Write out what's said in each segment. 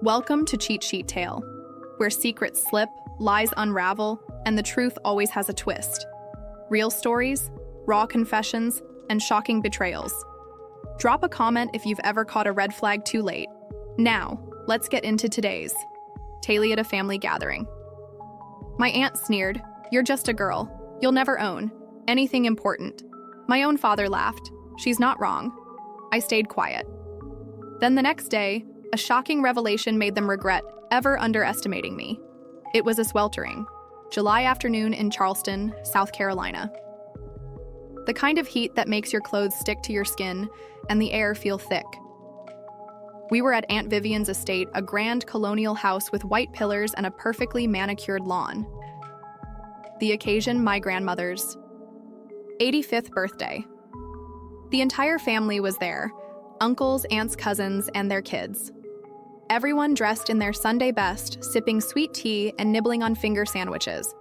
Welcome to Cheat Sheet Tale, where secrets slip, lies unravel, and the truth always has a twist. Real stories, raw confessions, and shocking betrayals. Drop a comment if you've ever caught a red flag too late. Now, let's get into today's Tale at a Family Gathering. My aunt sneered, "You're just a girl. You'll never own anything important." My own father laughed. "She's not wrong." I stayed quiet. Then the next day, a shocking revelation made them regret ever underestimating me. It was a sweltering July afternoon in Charleston, South Carolina. The kind of heat that makes your clothes stick to your skin and the air feel thick. We were at Aunt Vivian's estate, a grand colonial house with white pillars and a perfectly manicured lawn. The occasion, my grandmother's 85th birthday. The entire family was there, uncles, aunts, cousins, and their kids. Everyone dressed in their Sunday best, sipping sweet tea and nibbling on finger sandwiches.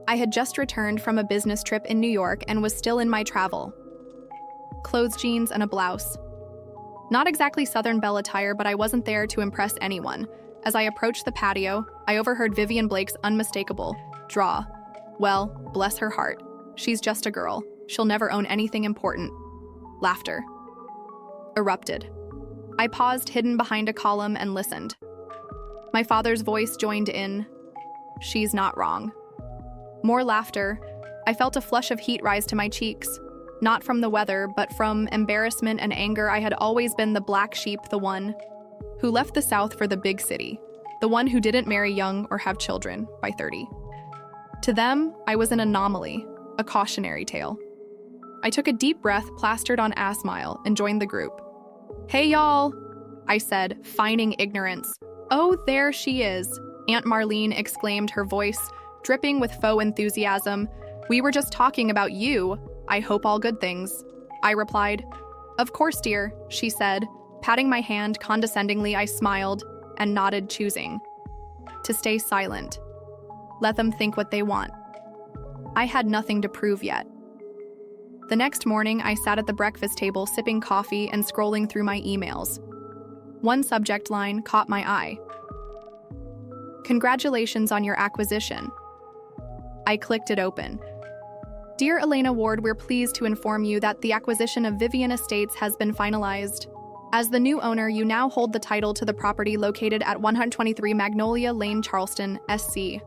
I had just returned from a business trip in New York and was still in my travel clothes, jeans, and a blouse. Not exactly Southern Belle attire, but I wasn't there to impress anyone. As I approached the patio, I overheard Vivian Blake's unmistakable draw. "Well, bless her heart. She's just a girl. She'll never own anything important." Laughter erupted. I paused, hidden behind a column, and listened. My father's voice joined in. "She's not wrong." More laughter. I felt a flush of heat rise to my cheeks. Not from the weather, but from embarrassment and anger. I had always been the black sheep, the one who left the South for the big city, the one who didn't marry young or have children by 30. To them, I was an anomaly, a cautionary tale. I took a deep breath, plastered on a smile, and joined the group. "Hey, y'all," I said, feigning ignorance. "Oh, there she is," Aunt Marlene exclaimed, her voice dripping with faux enthusiasm. "We were just talking about you. I hope all good things." I replied. "Of course, dear," she said. Patting my hand condescendingly, I smiled and nodded, choosing to stay silent. Let them think what they want. I had nothing to prove yet. The next morning, I sat at the breakfast table, sipping coffee and scrolling through my emails. One subject line caught my eye. "Congratulations on your acquisition." I clicked it open. "Dear Elena Ward, we're pleased to inform you that the acquisition of Vivian Estates has been finalized. As the new owner, you now hold the title to the property located at 123 Magnolia Lane, Charleston, SC."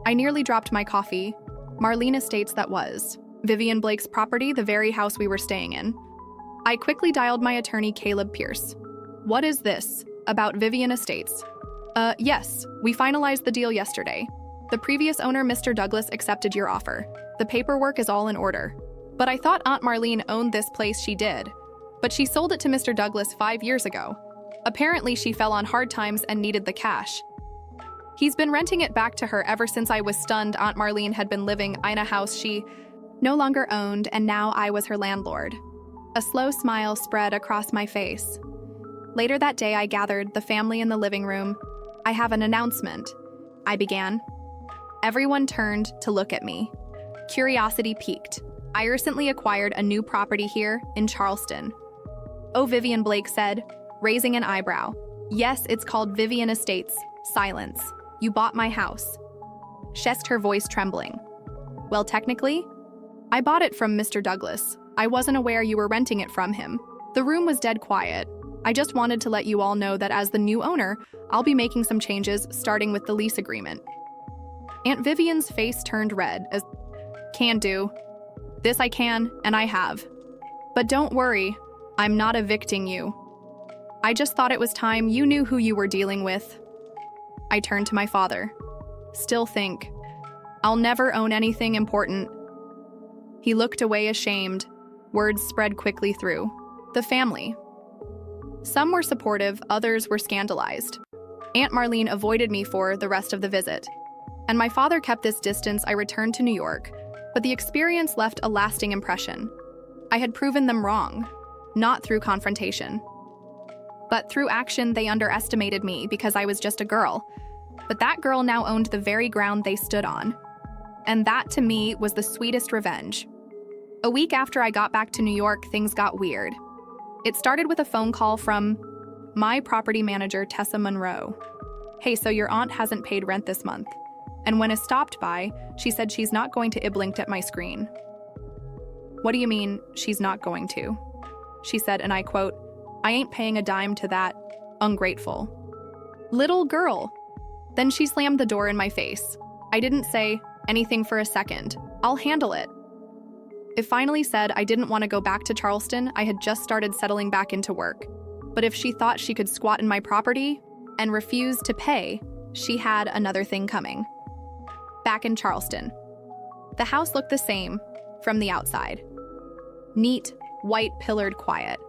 I nearly dropped my coffee. Marlene Estates, that was. Vivian Blake's property, the very house we were staying in. I quickly dialed my attorney, Caleb Pierce. "What is this about Vivian Estates?" Yes, we finalized the deal yesterday. The previous owner, Mr. Douglas, accepted your offer. The paperwork is all in order." "But I thought Aunt Marlene owned this place." "She did, but she sold it to Mr. Douglas 5 years ago. Apparently, she fell on hard times and needed the cash. He's been renting it back to her ever since." I was stunned. Aunt Marlene had been living in a house she no longer owned, and now I was her landlord. A slow smile spread across my face. Later that day, I gathered the family in the living room. "I have an announcement," I began. Everyone turned to look at me. Curiosity piqued. "I recently acquired a new property here in Charleston." "Oh," Vivian Blake said, raising an eyebrow. "Yes, it's called Vivian Estates." Silence. "You bought my house." Shest, her voice trembling. "Well, technically, I bought it from Mr. Douglas. I wasn't aware you were renting it from him." The room was dead quiet. "I just wanted to let you all know that as the new owner, I'll be making some changes, starting with the lease agreement." Aunt Vivian's face turned red as, "Can do. This I can, and I have. But don't worry, I'm not evicting you. I just thought it was time you knew who you were dealing with." I turned to my father. "Still think I'll never own anything important." He looked away, ashamed. Words spread quickly through the family. Some were supportive, others were scandalized. Aunt Marlene avoided me for the rest of the visit, and my father kept this distance. I returned to New York, but the experience left a lasting impression. I had proven them wrong, not through confrontation, but through action. They underestimated me because I was just a girl, but that girl now owned the very ground they stood on. And that, to me, was the sweetest revenge. A week after I got back to New York, things got weird. It started with a phone call from My property manager, Tessa Monroe. Hey, so your aunt hasn't paid rent this month. And when I stopped by, she said she's not going to blinked at my screen. What do you mean, she's not going to? She said, and I quote, I ain't paying a dime to that ungrateful little girl. Then she slammed the door in my face. I didn't say anything for a second. I'll handle it. It finally said I didn't want to go back to Charleston. I had just started settling back into work. But if she thought she could squat in my property and refuse to pay, she had another thing coming. Back in Charleston. The house looked the same from the outside. Neat, white, pillared quiet.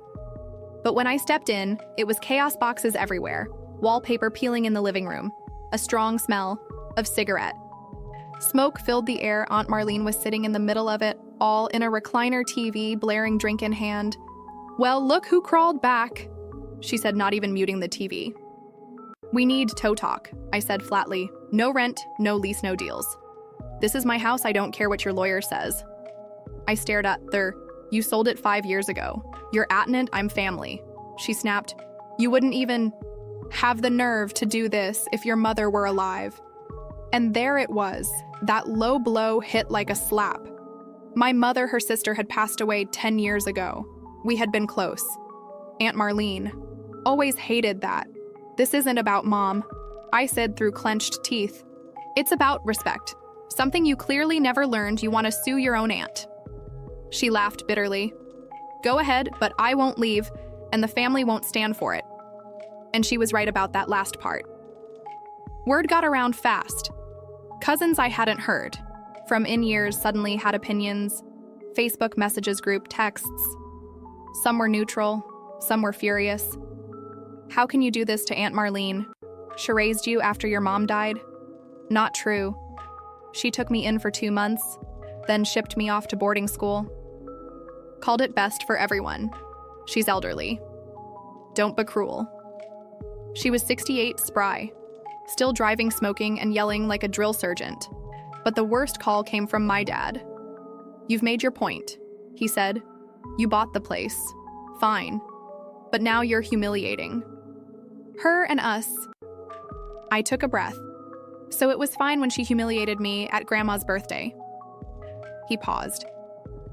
But when I stepped in, it was chaos boxes everywhere, wallpaper peeling in the living room, a strong smell of cigarette. Smoke filled the air. Aunt Marlene was sitting in the middle of it, all in a recliner TV, blaring drink in hand. Well, look who crawled back, she said, not even muting the TV. We need toe talk, I said flatly. No rent, no lease, no deals. This is my house, I don't care what your lawyer says. I stared at her. You sold it 5 years ago. You're attenant, I'm family. She snapped. You wouldn't even have the nerve to do this if your mother were alive. And there it was. That low blow hit like a slap. My mother, her sister, had passed away 10 years ago. We had been close. Aunt Marlene always hated that. This isn't about Mom, I said through clenched teeth. It's about respect. Something you clearly never learned. You want to sue your own aunt. She laughed bitterly. Go ahead, but I won't leave, and the family won't stand for it. And she was right about that last part. Word got around fast. Cousins I hadn't heard from in years suddenly had opinions. Facebook messages, group texts. Some were neutral, some were furious. How can you do this to Aunt Marlene? She raised you after your mom died? Not true. She took me in for 2 months, then shipped me off to boarding school. Called it best for everyone. She's elderly. Don't be cruel. She was 68, spry, still driving, smoking, and yelling like a drill sergeant. But the worst call came from my dad. You've made your point, he said. You bought the place. Fine. But now you're humiliating her and us. I took a breath. So it was fine when she humiliated me at Grandma's birthday. He paused.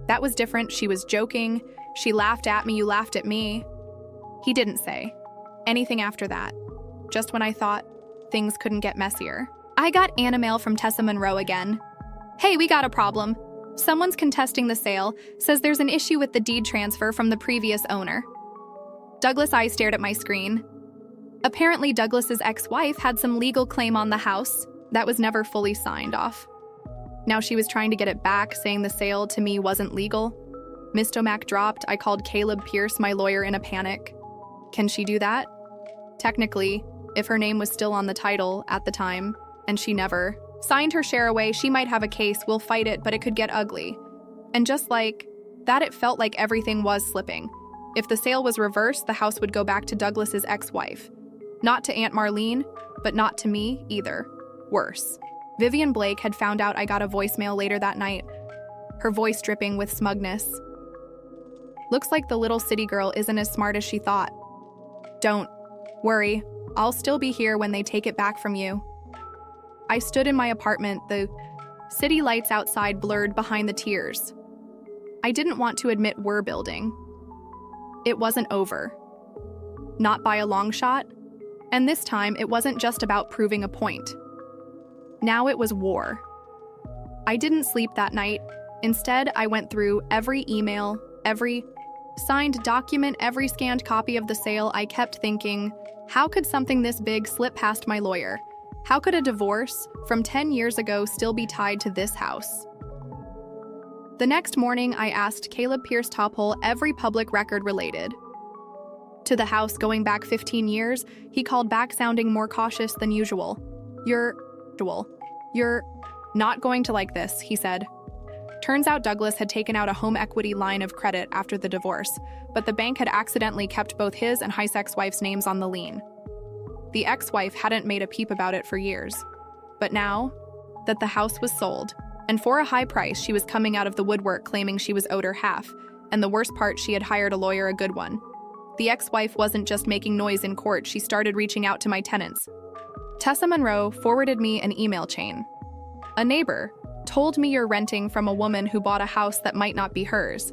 That was different. She was joking. She laughed at me. You laughed at me. He didn't say anything after that. Just when I thought things couldn't get messier. I got an email from Tessa Monroe again. Hey, we got a problem. Someone's contesting the sale, says there's an issue with the deed transfer from the previous owner. Douglas' eyes stared at my screen. Apparently, Douglas's ex-wife had some legal claim on the house that was never fully signed off. Now she was trying to get it back, saying the sale to me wasn't legal. Mistomac dropped. I called Caleb Pierce, my lawyer, in a panic. Can she do that? Technically, if her name was still on the title at the time, and she never signed her share away, she might have a case. We'll fight it, but it could get ugly. And just like that, it felt like everything was slipping. If the sale was reversed, the house would go back to Douglas's ex-wife. Not to Aunt Marlene, but not to me either. Worse. Vivian Blake had found out. I got a voicemail later that night, her voice dripping with smugness. Looks like the little city girl isn't as smart as she thought. Don't worry, I'll still be here when they take it back from you. I stood in my apartment, the city lights outside blurred behind the tears. I didn't want to admit we're building. It wasn't over. Not by a long shot. And this time, it wasn't just about proving a point. Now it was war. I didn't sleep that night. Instead, I went through every email, every signed document, every scanned copy of the sale. I kept thinking, how could something this big slip past my lawyer? How could a divorce from 10 years ago still be tied to this house? The next morning, I asked Caleb Pierce Tophole every public record related to the house going back 15 years. He called back sounding more cautious than usual. You're not going to like this, he said. Turns out Douglas had taken out a home equity line of credit after the divorce, but the bank had accidentally kept both his and his ex-wife's names on the lien. The ex-wife hadn't made a peep about it for years. But now that the house was sold, and for a high price, she was coming out of the woodwork claiming she was owed her half, and the worst part, she had hired a lawyer, a good one. The ex-wife wasn't just making noise in court, she started reaching out to my tenants. Tessa Monroe forwarded me an email chain. A neighbor told me you're renting from a woman who bought a house that might not be hers.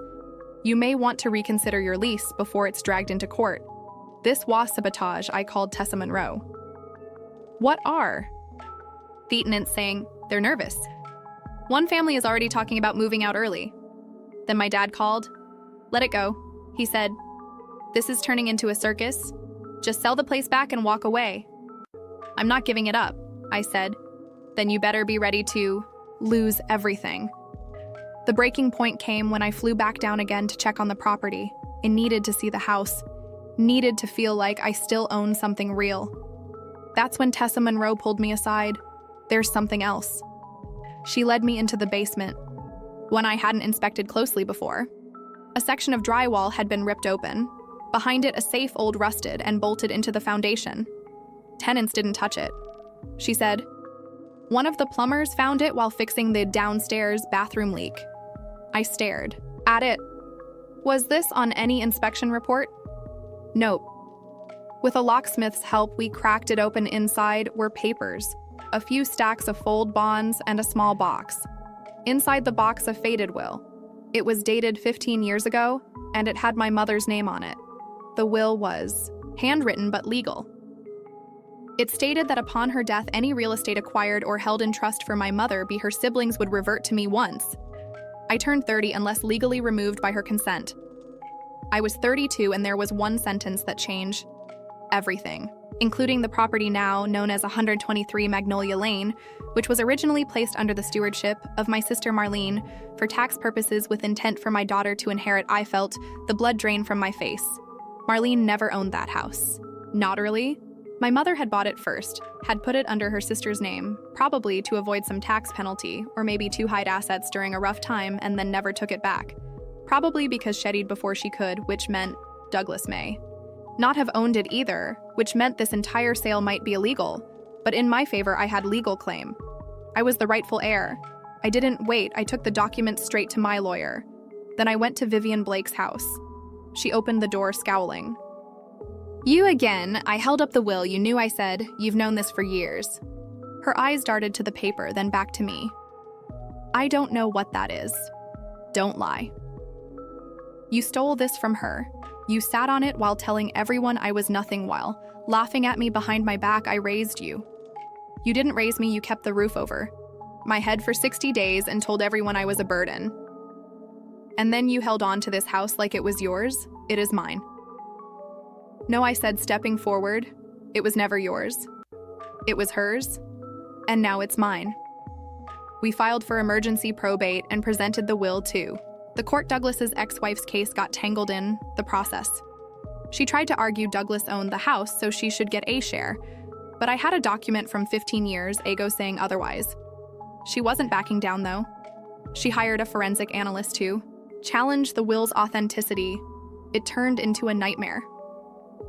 You may want to reconsider your lease before it's dragged into court. This was sabotage, I called Tessa Monroe. What are? The tenants saying they're nervous. One family is already talking about moving out early. Then my dad called. Let it go. He said, this is turning into a circus. Just sell the place back and walk away. I'm not giving it up, I said. Then you better be ready to lose everything. The breaking point came when I flew back down again to check on the property and needed to see the house, needed to feel like I still owned something real. That's when Tessa Monroe pulled me aside. There's something else. She led me into the basement, one I hadn't inspected closely before. A section of drywall had been ripped open. Behind it, a safe old rusted and bolted into the foundation. Tenants didn't touch it. She said, one of the plumbers found it while fixing the downstairs bathroom leak. I stared at it. Was this on any inspection report? Nope. With a locksmith's help, we cracked it open. Inside were papers, a few stacks of fold bonds, and a small box. Inside the box, a faded will. It was dated 15 years ago, and it had my mother's name on it. The will was handwritten but legal. It stated that upon her death, any real estate acquired or held in trust for my mother be her siblings would revert to me once I turned 30 unless legally removed by her consent. I was 32 and there was one sentence that changed everything, including the property now known as 123 Magnolia Lane, which was originally placed under the stewardship of my sister Marlene for tax purposes with intent for my daughter to inherit. I felt the blood drain from my face. Marlene never owned that house. Not really. My mother had bought it first, had put it under her sister's name, probably to avoid some tax penalty or maybe to hide assets during a rough time, and then never took it back. Probably because shedded before she could, which meant Douglas may not have owned it either, which meant this entire sale might be illegal. But in my favor, I had legal claim. I was the rightful heir. I didn't wait, I took the documents straight to my lawyer. Then I went to Vivian Blake's house. She opened the door, scowling. You again. I held up the will. You knew, I said. You've known this for years. Her eyes darted to the paper, then back to me. I don't know what that is. Don't lie. You stole this from her. You sat on it while telling everyone I was nothing, while laughing at me behind my back. I raised you. You didn't raise me, you kept the roof over my head for 60 days and told everyone I was a burden. And then you held on to this house like it was yours. It is mine. No, I said, stepping forward. It was never yours. It was hers, and now it's mine. We filed for emergency probate and presented the will too. The court Douglas's ex-wife's case got tangled in the process. She tried to argue Douglas owned the house, so she should get a share, but I had a document from 15 years ago saying otherwise. She wasn't backing down, though. She hired a forensic analyst to challenge the will's authenticity. It turned into a nightmare.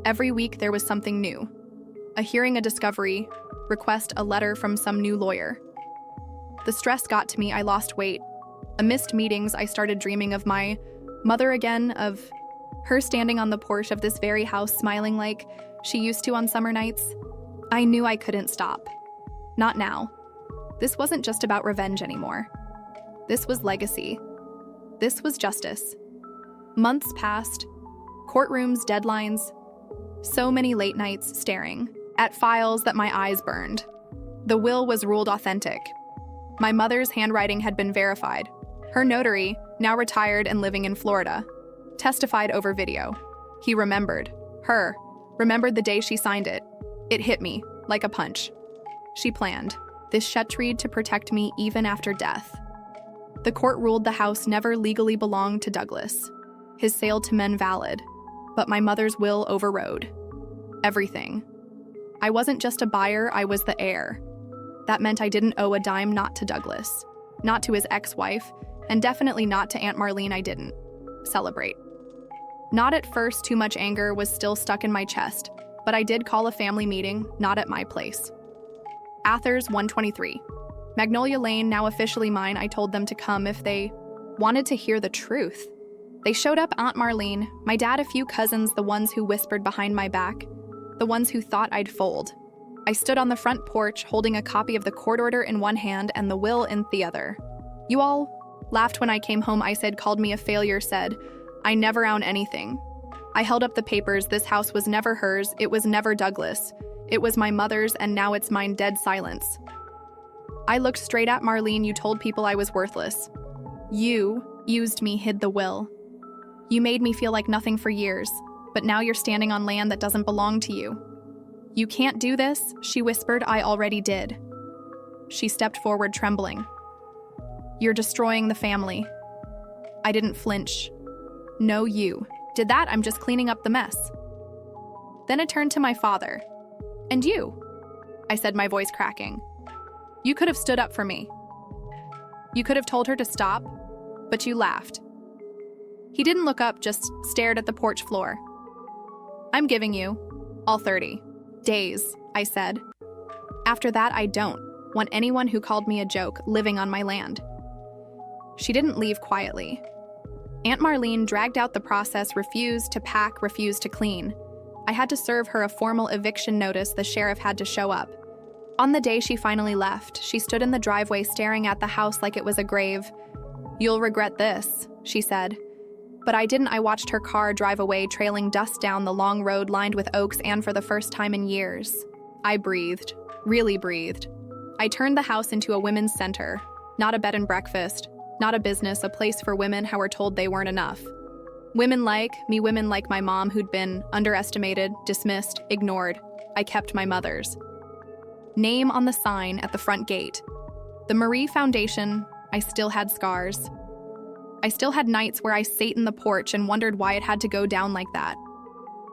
Every week there was something new. A hearing, a discovery, request, a letter from some new lawyer. The stress got to me, I lost weight. Amidst meetings, I started dreaming of my mother again, of her standing on the porch of this very house smiling like she used to on summer nights. I knew I couldn't stop. Not now. This wasn't just about revenge anymore. This was legacy. This was justice. Months passed. Courtrooms, deadlines. So many late nights staring at files that my eyes burned. The will was ruled authentic. My mother's handwriting had been verified. Her notary, now retired and living in Florida, testified over video. He remembered the day she signed it. It hit me like a punch. She planned this Shetreed to protect me even after death. The court ruled the house never legally belonged to Douglas. His sale to men valid, but my mother's will overrode everything. I wasn't just a buyer, I was the heir. That meant I didn't owe a dime, not to Douglas, not to his ex-wife, and definitely not to Aunt Marlene. I didn't celebrate. Not at first, too much anger was still stuck in my chest, but I did call a family meeting, not at my place. Athers 123. Magnolia Lane, now officially mine. I told them to come if they wanted to hear the truth. They showed up: Aunt Marlene, my dad, a few cousins, the ones who whispered behind my back, the ones who thought I'd fold. I stood on the front porch holding a copy of the court order in one hand and the will in the other. You all laughed when I came home. I said, called me a failure, said I never own anything. I held up the papers. This house was never hers. It was never Douglas. It was my mother's, and now it's mine. Dead silence. I looked straight at Marlene. You told people I was worthless. You used me, hid the will. You made me feel like nothing for years, but now you're standing on land that doesn't belong to you. You can't do this, she whispered. I already did. She stepped forward, trembling. You're destroying the family. I didn't flinch. No, you did that. I'm just cleaning up the mess. Then it turned to my father. And you, I said, my voice cracking. You could have stood up for me. You could have told her to stop, but you laughed. He didn't look up, just stared at the porch floor. I'm giving you all 30 days, I said. After that, I don't want anyone who called me a joke living on my land. She didn't leave quietly. Aunt Marlene dragged out the process, refused to pack, refused to clean. I had to serve her a formal eviction notice. The sheriff had to show up. On the day she finally left, she stood in the driveway staring at the house like it was a grave. You'll regret this, she said. But I didn't. I watched her car drive away, trailing dust down the long road lined with oaks, and for the first time in years, I breathed, really breathed. I turned the house into a women's center, not a bed and breakfast, not a business, a place for women who were told they weren't enough. Women like me, women like my mom who'd been underestimated, dismissed, ignored. I kept my mother's name on the sign at the front gate. The Marie Foundation. I still had scars. I still had nights where I sat in the porch and wondered why it had to go down like that.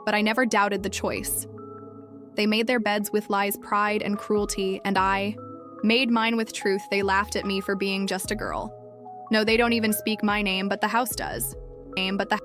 But I never doubted the choice. They made their beds with lies, pride, and cruelty, and I made mine with truth. They laughed at me for being just a girl. No, they don't even speak my name, but the house does. But the